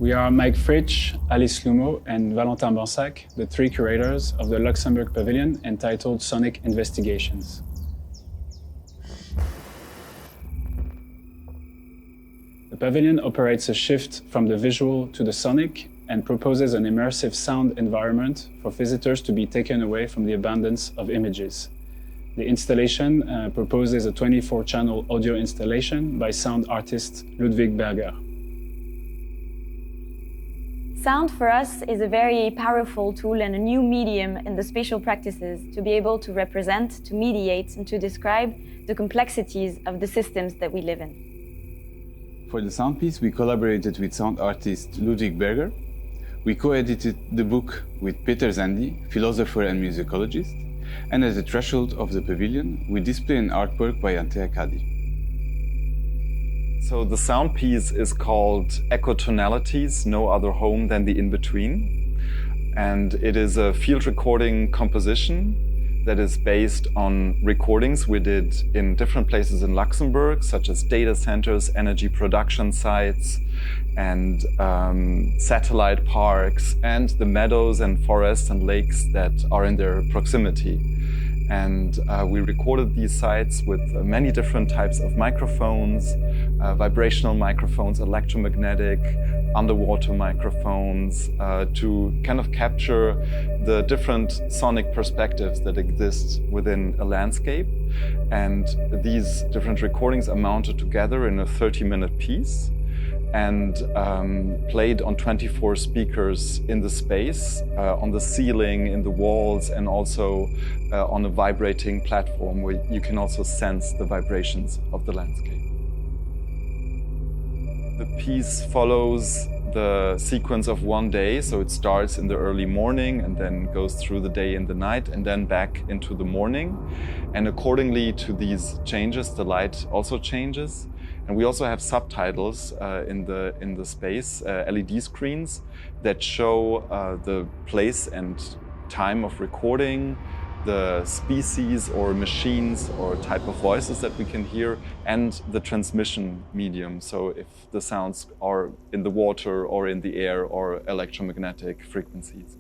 We are Mike Fritsch, Alice Loumeau, and Valentin Bansac, the three curators of the Luxembourg Pavilion entitled Sonic Investigations. The pavilion operates a shift from the visual to the sonic and proposes an immersive sound environment for visitors to be taken away from the abundance of images. The installation proposes a 24-channel audio installation by sound artist Ludwig Berger. Sound for us is a very powerful tool and a new medium in the spatial practices to be able to represent, to mediate, and to describe the complexities of the systems that we live in. For the sound piece, we collaborated with sound artist Ludwig Berger. We co-edited the book with Pierre Vanni, philosopher and musicologist. And at the threshold of the pavilion, we display an artwork by Anthea Caddy. So the sound piece is called Ecotonalities, No Other Home Than the In-Between. And it is a field recording composition that is based on recordings we did in different places in Luxembourg, such as data centers, energy production sites, and satellite parks, and the meadows and forests and lakes that are in their proximity. And we recorded these sites with many different types of microphones, vibrational microphones, electromagnetic, underwater microphones, to kind of capture the different sonic perspectives that exist within a landscape. And these different recordings are mounted together in a 30-minute piece and played on 24 speakers in the space, on the ceiling, in the walls, and also on a vibrating platform where you can also sense the vibrations of the landscape. The piece follows the sequence of one day, so it starts in the early morning and then goes through the day and the night and then back into the morning. And accordingly to these changes, the light also changes. And we also have subtitles in the space, LED screens that show the place and time of recording, the species or machines or type of voices that we can hear, and the transmission medium. So if the sounds are in the water or in the air or electromagnetic frequencies.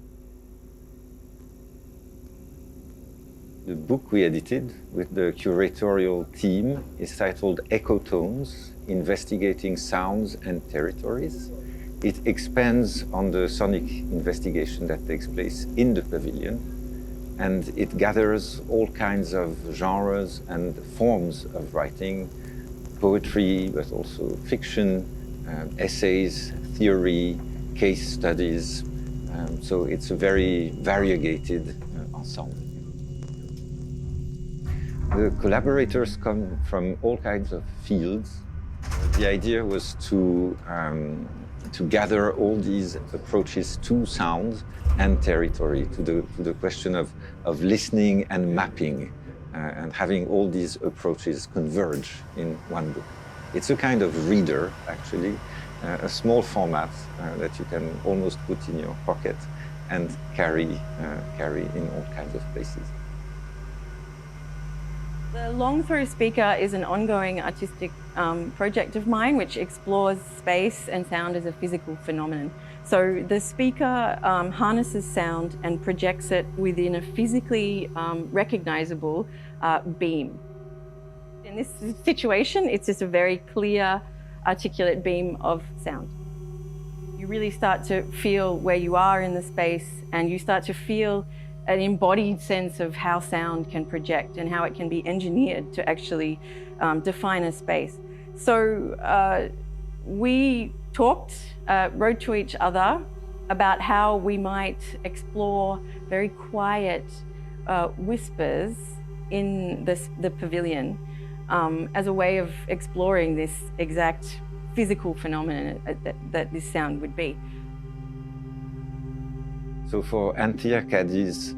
The book we edited with the curatorial team is titled Ecotones, Investigating Sounds and Territories. It expands on the sonic investigation that takes place in the pavilion, and it gathers all kinds of genres and forms of writing, poetry, but also fiction, essays, theory, case studies. So it's a very variegated ensemble. The collaborators come from all kinds of fields. The idea was to gather all these approaches to sound and territory, to the question of listening and mapping, and having all these approaches converge in one book. It's a kind of reader, actually, a small format that you can almost put in your pocket and carry in all kinds of places. The Long Through Speaker is an ongoing artistic project of mine which explores space and sound as a physical phenomenon. So the speaker harnesses sound and projects it within a physically recognizable beam. In this situation, it's just a very clear, articulate beam of sound. You really start to feel where you are in the space, and you start to feel an embodied sense of how sound can project and how it can be engineered to actually define a space. So we talked, wrote to each other about how we might explore very quiet whispers in the pavilion as a way of exploring this exact physical phenomenon that this sound would be. So for Anthea Caddy's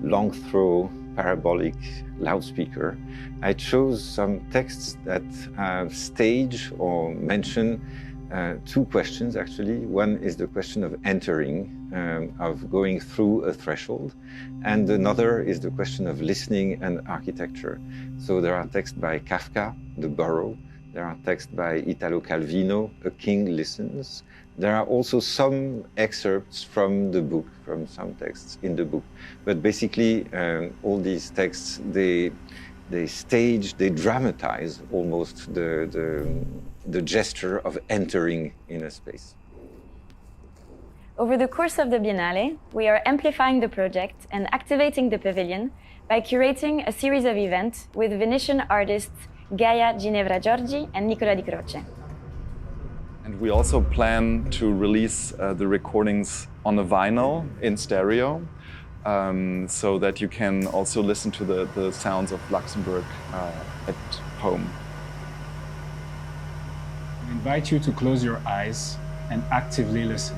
long throw parabolic loudspeaker, I chose some texts that stage or mention two questions, actually. One is the question of entering, of going through a threshold, and another is the question of listening and architecture. So there are texts by Kafka, The Burrow. There are texts by Italo Calvino, A King Listens. There are also some excerpts from the book, from some texts in the book. But basically, all these texts, they stage, they dramatize almost the gesture of entering in a space. Over the course of the Biennale, we are amplifying the project and activating the pavilion by curating a series of events with Venetian artists Gaia Ginevra Giorgi and Nicola Di Croce. And we also plan to release the recordings on a vinyl in stereo, so that you can also listen to the sounds of Luxembourg at home. We invite you to close your eyes and actively listen.